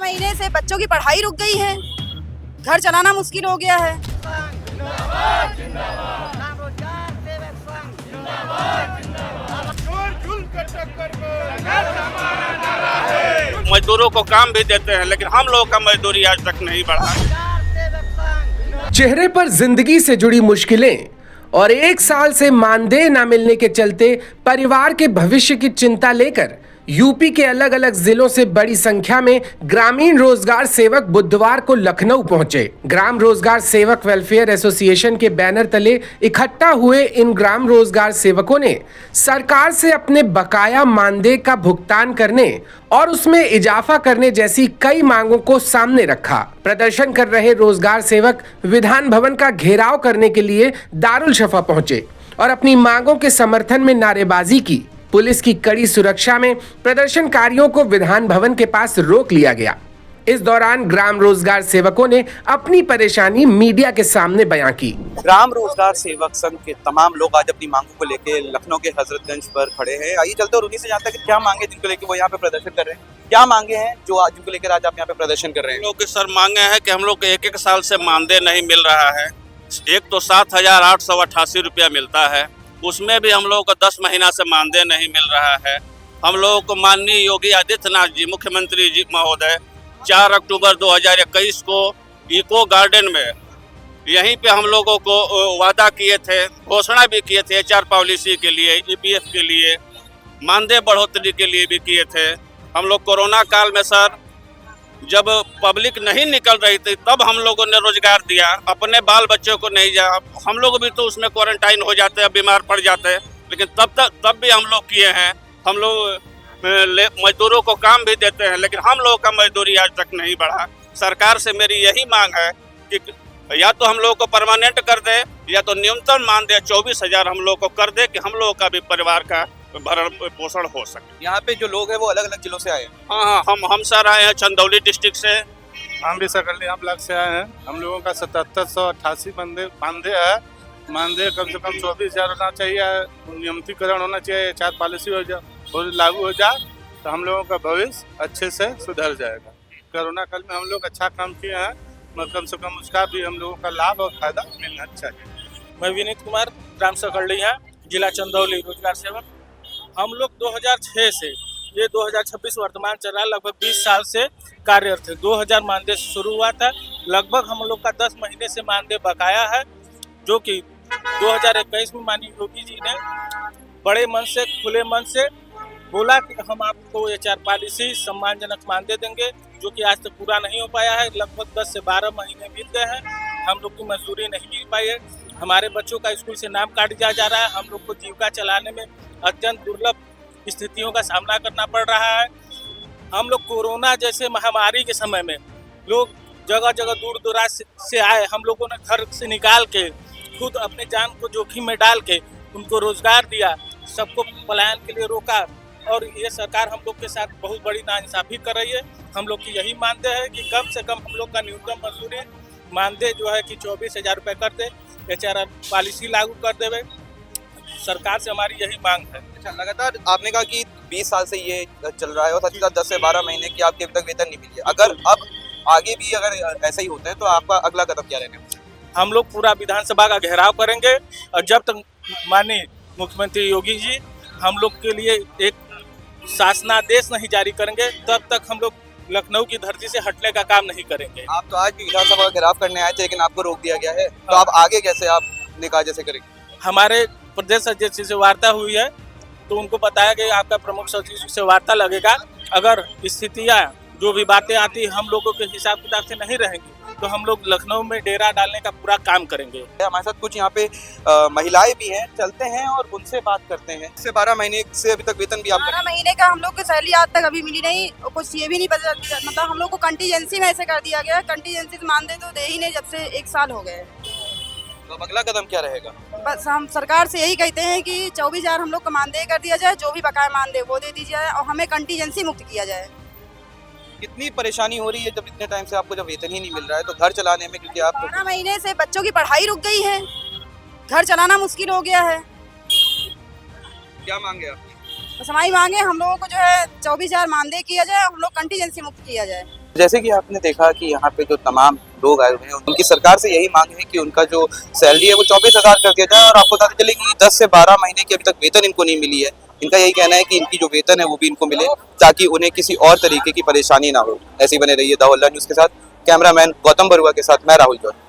महीने से बच्चों की पढ़ाई रुक गई है, घर चलाना मुश्किल हो गया है। मजदूरों को काम भी देते हैं, लेकिन हम लोगों का मजदूरी आज तक नहीं बढ़ा। चेहरे पर जिंदगी से जुड़ी मुश्किलें और 1 साल से मानदेय न मिलने के चलते परिवार के भविष्य की चिंता लेकर यूपी के अलग अलग जिलों से बड़ी संख्या में ग्रामीण रोजगार सेवक बुधवार को लखनऊ पहुंचे। ग्राम रोजगार सेवक वेलफेयर एसोसिएशन के बैनर तले इकट्ठा हुए इन ग्राम रोजगार सेवकों ने सरकार से अपने बकाया मानदेय का भुगतान करने और उसमें इजाफा करने जैसी कई मांगों को सामने रखा। प्रदर्शन कर रहे रोजगार सेवक विधान भवन का घेराव करने के लिए दारुल शफा पहुंचे और अपनी मांगों के समर्थन में नारेबाजी की। पुलिस की कड़ी सुरक्षा में प्रदर्शनकारियों को विधान भवन के पास रोक लिया गया। इस दौरान ग्राम रोजगार सेवकों ने अपनी परेशानी मीडिया के सामने बयां की। ग्राम रोजगार सेवक संघ के तमाम लोग आज अपनी मांगों को लेकर लखनऊ के हजरतगंज पर खड़े हैं। आइए चलते और उन्हीं से जानते हैं कि क्या मांगे जिनको लेकर वो यहाँ पे प्रदर्शन कर रहे हैं। क्या मांगे हैं जो आज जिनको लेकर आज आप यहाँ पे प्रदर्शन कर रहे हैं? लोग की सर मांगे हैं कि हम लोग को 1-1 साल से मानदेय नहीं मिल रहा है। एक तो 7,888 रुपया मिलता है, उसमें भी हम लोगों को 10 महीना से मानदेय नहीं मिल रहा है। हम लोगों को माननीय योगी आदित्यनाथ जी मुख्यमंत्री जी महोदय 4 अक्टूबर 2021 को इको गार्डन में यहीं पे हम लोगों को वादा किए थे, घोषणा भी किए थे एचआर पॉलिसी के लिए, ईपीएफ के लिए, मानदेय बढ़ोतरी के लिए भी किए थे। हम लोग कोरोना काल में सर जब पब्लिक नहीं निकल रही थी तब हम लोगों ने रोजगार दिया, अपने बाल बच्चों को नहीं जा, हम लोग भी तो उसमें क्वारंटाइन हो जाते हैं, बीमार पड़ जाते हैं, लेकिन तब भी हम लोग किए हैं। हम लोग मजदूरों को काम भी देते हैं, लेकिन हम लोगों का मजदूरी आज तक नहीं बढ़ा। सरकार से मेरी यही मांग है कि या तो हम लोगों को परमानेंट कर दे या तो न्यूनतम मानदेय 24,000 हम लोग को कर दे कि हम लोगों का भी परिवार का भरण पोषण हो सके। यहाँ पे जो लोग हैं वो अलग अलग जिलों से आए हैं। हाँ, हम सर आए हैं चंदौली डिस्ट्रिक्ट से। हम भी सकलिया ब्लॉक से आए हैं। हम लोगों का 7788 मानदेय है। मानदेय कम से कम 24,000 होना चाहिए, नियमितीकरण होना चाहिए, एचआर पॉलिसी हो लागू हो जाए तो हम लोगों का भविष्य अच्छे से सुधर जाएगा। कोरोना काल में हम लोग अच्छा काम किए हैं, मगर कम से कम उसका भी हम लोगों का लाभ और फायदा मिलना चाहिए। मैं विनीत कुमार ग्राम सकलिया जिला चंदौली रोजगार सेवक। हम लोग 2006 से ये 2026 वर्तमान चल रहा है, लगभग 20 साल से कार्यरत थे। 2000 मानदेय से शुरू हुआ था, लगभग हम लोग का 10 महीने से मानदेय बकाया है, जो कि 2021 में माननीय योगी जी ने बड़े मन से खुले मन से बोला कि हम आपको एचआर पॉलिसी सम्मानजनक मानदेय देंगे, जो कि आज तक पूरा नहीं हो पाया है। लगभग 10 से 12 महीने बीत गए हैं, हम लोग की मजदूरी नहीं मिल पाई है। हमारे बच्चों का स्कूल से नाम काट दिया जा रहा है। हम लोग को जीविका चलाने में अत्यंत दुर्लभ स्थितियों का सामना करना पड़ रहा है। हम लोग कोरोना जैसे महामारी के समय में लोग जगह जगह दूर दराज से आए, हम लोगों ने घर से निकाल के खुद अपने जान को जोखिम में डाल के उनको रोजगार दिया, सबको पलायन के लिए रोका, और ये सरकार हम लोग के साथ बहुत बड़ी नाइंसाफी कर रही है। हम लोग की यही मानदेय है कि कम से कम हम लोग का न्यूनतम मजदूरी मानदेय जो है कि 24,000 रुपये कर दे, एचआर पॉलिसी लागू कर देवे। सरकार से हमारी यही मांग है। अच्छा, लगातार आपने कहा कि 20 साल से ये चल रहा है और साथ ही साथ 10 से 12 महीने की आपके अभी तक वेतन नहीं मिली है। अगर अब आगे भी अगर ऐसा ही होता है तो आपका अगला कदम क्या रहेगा? हम लोग पूरा विधानसभा का घेराव करेंगे और जब तक माननीय मुख्यमंत्री योगी जी हम लोग के लिए एक शासनादेश नहीं जारी करेंगे तब तक हम लोग लखनऊ की धरती से हटने का काम नहीं करेंगे। आप तो आज भी विधानसभा का घेराव करने आए थे, लेकिन आपको रोक दिया गया है, तो आप आगे कैसे आप निकाह जैसे करेंगे? हमारे प्रदेश सचिव से वार्ता हुई है, तो उनको बताया गया आपका प्रमुख सचिव से वार्ता लगेगा। अगर स्थितियाँ जो भी बातें आती हम लोगों के हिसाब किताब से नहीं रहेंगी तो हम लोग लखनऊ में डेरा डालने का पूरा काम करेंगे। हमारे साथ कुछ यहाँ पे महिलाएं भी हैं, चलते हैं और उनसे बात करते हैं। 12 महीने से अभी तक वेतन भी आप 12 महीने का हम लोग को सैलरी आज तक अभी मिली नहीं, और कुछ ये भी नहीं पता, मतलब हम लोग को कंटीजेंसी में ऐसे कर दिया गया। कंटीजेंसी से मानदेय तो दे ही नहीं जब से 1 साल हो गए। तो अगला कदम क्या रहेगा? बस हम सरकार से यही कहते हैं कि 24,000 हम लोग को मानदेय कर दिया जाए, जो भी बकाया मानदेय वो दे दी जाए और हमें कंटीजेंसी मुक्त किया जाए। कितनी परेशानी हो रही है जब इतने टाइम से आपको जब वेतन ही नहीं मिल रहा है, तो घर चलाने में, क्योंकि आप 12 महीने से बच्चों की पढ़ाई रुक गई है, घर चलाना मुश्किल हो गया है। क्या मांगे आप? बस हमारी मांगे हम लोगों को जो है 24,000 मानदेय किया जाए, हम लोग कंटीजेंसी मुक्त किया जाए। जैसे कि आपने देखा कि यहाँ पे जो तमाम लोग आए हुए हैं उनकी सरकार से यही मांग है कि उनका जो सैलरी है वो 24,000 कर दिया जाए। और आपको बताते चले कि 10 से 12 महीने की अभी तक वेतन इनको नहीं मिली है। इनका यही कहना है कि इनकी जो वेतन है वो भी इनको मिले ताकि उन्हें किसी और तरीके की परेशानी ना हो। ऐसे ही बने रहिए द हल्ला न्यूज़ के साथ। कैमरामैन गौतम बरुआ के साथ मैं राहुल जौहर।